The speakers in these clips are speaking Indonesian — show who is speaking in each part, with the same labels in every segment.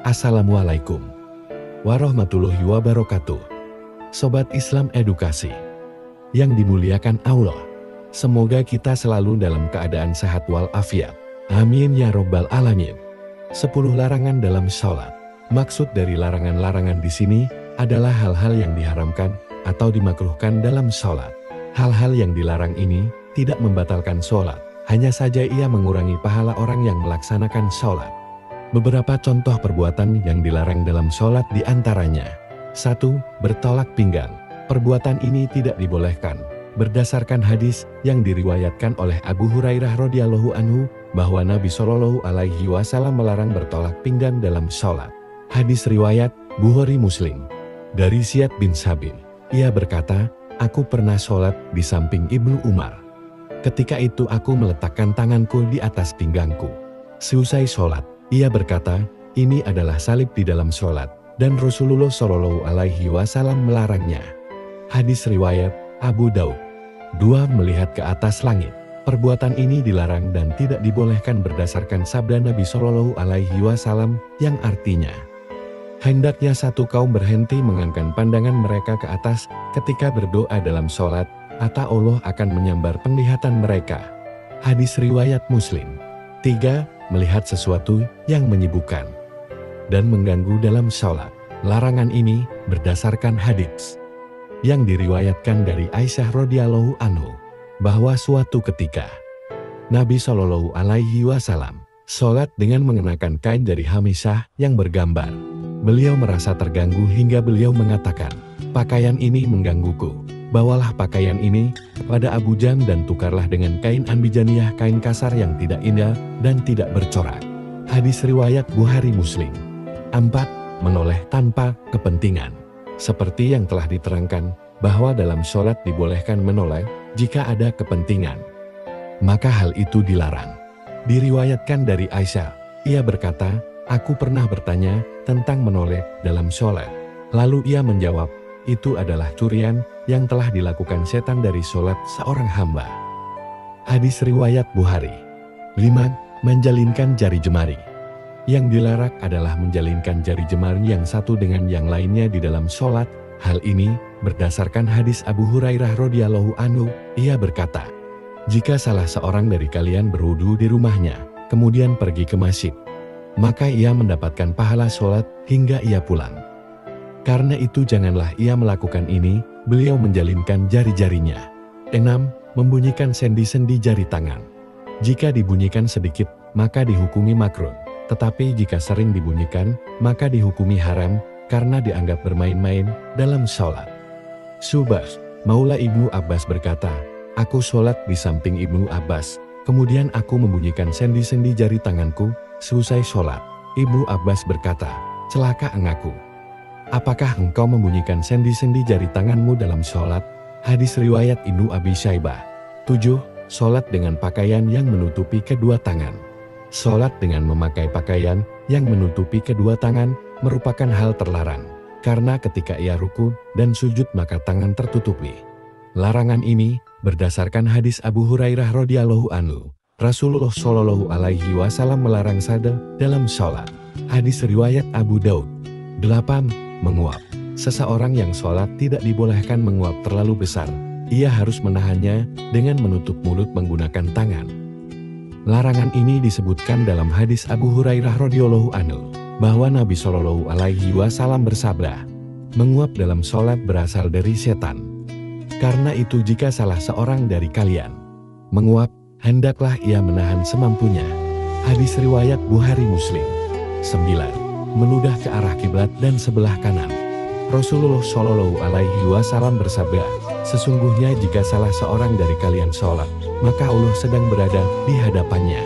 Speaker 1: Assalamualaikum warahmatullahi wabarakatuh. Sobat Islam Edukasi yang dimuliakan Allah, semoga kita selalu dalam keadaan sehat walafiat. Amin ya robbal alamin. 10 larangan dalam sholat. Maksud dari larangan-larangan di sini adalah hal-hal yang diharamkan atau dimakruhkan dalam sholat. Hal-hal yang dilarang ini tidak membatalkan sholat, hanya saja ia mengurangi pahala orang yang melaksanakan sholat. Beberapa contoh perbuatan yang dilarang dalam sholat diantaranya: 1. Bertolak pinggang. Perbuatan ini tidak dibolehkan berdasarkan hadis yang diriwayatkan oleh Abu Hurairah radhiyallahu anhu bahwa Nabi Shallallahu alaihi wasallam melarang bertolak pinggang dalam sholat. Hadis riwayat Bukhari Muslim. Dari Ziyad bin Sabin, ia berkata, "Aku pernah sholat di samping Ibnu Umar. Ketika itu aku meletakkan tanganku di atas pinggangku. Seusai sholat, ia berkata, 'Ini adalah salib di dalam sholat,' dan Rasulullah Shallallahu alaihi wasallam melarangnya." Hadis riwayat Abu Daud. 2. Melihat ke atas langit. Perbuatan ini dilarang dan tidak dibolehkan berdasarkan sabda Nabi Shallallahu alaihi wasallam yang artinya, hendaknya satu kaum berhenti mengangkat pandangan mereka ke atas ketika berdoa dalam sholat, atau Allah akan menyambar penglihatan mereka. Hadis riwayat Muslim. 3. Melihat sesuatu yang menyibukkan dan mengganggu dalam sholat. Larangan ini berdasarkan hadis yang diriwayatkan dari Aisyah radhiyallahu anhu bahwa suatu ketika Nabi Shallallahu alaihi wasallam sholat dengan mengenakan kain dari hamisah yang bergambar. Beliau merasa terganggu hingga beliau mengatakan, "Pakaian ini menggangguku. Bawalah pakaian ini kepada Abu Jam dan tukarlah dengan kain ambijaniyah, kain kasar yang tidak indah dan tidak bercorak." Hadis riwayat Bukhari Muslim. 4. Menoleh tanpa kepentingan. Seperti yang telah diterangkan bahwa dalam sholat dibolehkan menoleh jika ada kepentingan, maka hal itu dilarang. Diriwayatkan dari Aisyah, ia berkata, "Aku pernah bertanya tentang menoleh dalam sholat. Lalu ia menjawab, itu adalah curian yang telah dilakukan setan dari sholat seorang hamba." Hadis riwayat Bukhari. 5. Menjalinkan jari jemari. Yang dilarang adalah menjalinkan jari jemari yang satu dengan yang lainnya di dalam sholat. Hal ini berdasarkan hadis Abu Hurairah radhiyallahu anhu, ia berkata, "Jika salah seorang dari kalian berwudu di rumahnya, kemudian pergi ke masjid, maka ia mendapatkan pahala sholat hingga ia pulang. Karena itu janganlah ia melakukan ini." Beliau menjalinkan jari-jarinya. 6. Membunyikan sendi-sendi jari tangan. Jika dibunyikan sedikit, maka dihukumi makruh. Tetapi jika sering dibunyikan, maka dihukumi haram, karena dianggap bermain-main dalam sholat. Subas, Maula Ibnu Abbas berkata, "Aku sholat di samping Ibnu Abbas, kemudian aku membunyikan sendi-sendi jari tanganku seusai sholat." Ibnu Abbas berkata, "Celaka engkau. Apakah engkau membunyikan sendi-sendi jari tanganmu dalam sholat?" Hadis riwayat Ibnu Abi Syaibah. 7. Sholat dengan pakaian yang menutupi kedua tangan. Sholat dengan memakai pakaian yang menutupi kedua tangan merupakan hal terlarang, karena ketika ia ruku dan sujud maka tangan tertutupi. Larangan ini berdasarkan hadis Abu Hurairah radhiyallahu anhu. Rasulullah Shallallahu alaihi wasallam melarang sadel dalam sholat. Hadis riwayat Abu Daud. 8. Menguap. Seseorang yang sholat tidak dibolehkan menguap terlalu besar. Ia harus menahannya dengan menutup mulut menggunakan tangan. Larangan ini disebutkan dalam hadis Abu Hurairah radhiyallahu anhu bahwa Nabi Shallallahu alaihi wasallam bersabda, "Menguap dalam sholat berasal dari setan. Karena itu jika salah seorang dari kalian menguap, hendaklah ia menahan semampunya." Hadis riwayat Bukhari Muslim. 9. Meludah ke arah kiblat dan sebelah kanan. Rasulullah Shallallahu alaihi wasallam bersabda, "Sesungguhnya jika salah seorang dari kalian sholat, maka Allah sedang berada di hadapannya.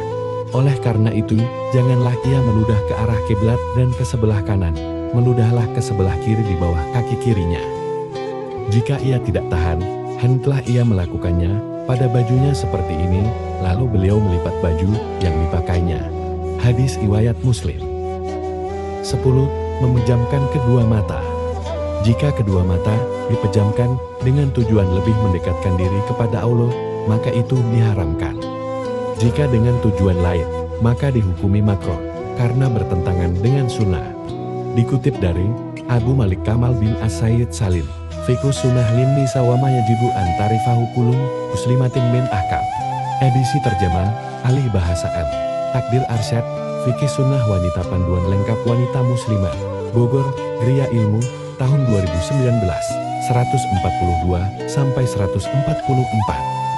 Speaker 1: Oleh karena itu, janganlah ia meludah ke arah kiblat dan ke sebelah kanan, meludahlah ke sebelah kiri di bawah kaki kirinya. Jika ia tidak tahan, hendaklah ia melakukannya pada bajunya seperti ini." Lalu beliau melipat baju yang dipakainya. Hadis riwayat Muslim. 10. Memejamkan kedua mata. Jika kedua mata dipejamkan dengan tujuan lebih mendekatkan diri kepada Allah, maka itu diharamkan. Jika dengan tujuan lain, maka dihukumi makruh, karena bertentangan dengan sunnah. Dikutip dari Abu Malik Kamal bin As-Sayyid Salim, Fiqhus Sunnah lin Nisa wa ma yajibu an tarifahu kullu muslimatin min ahkam. Edisi terjemahan Alih Bahasa M. Takdir Arsyad, Fikih Sunnah Wanita Panduan Lengkap Wanita Muslimah, Bogor, Gria Ilmu, tahun 2019, 142-144.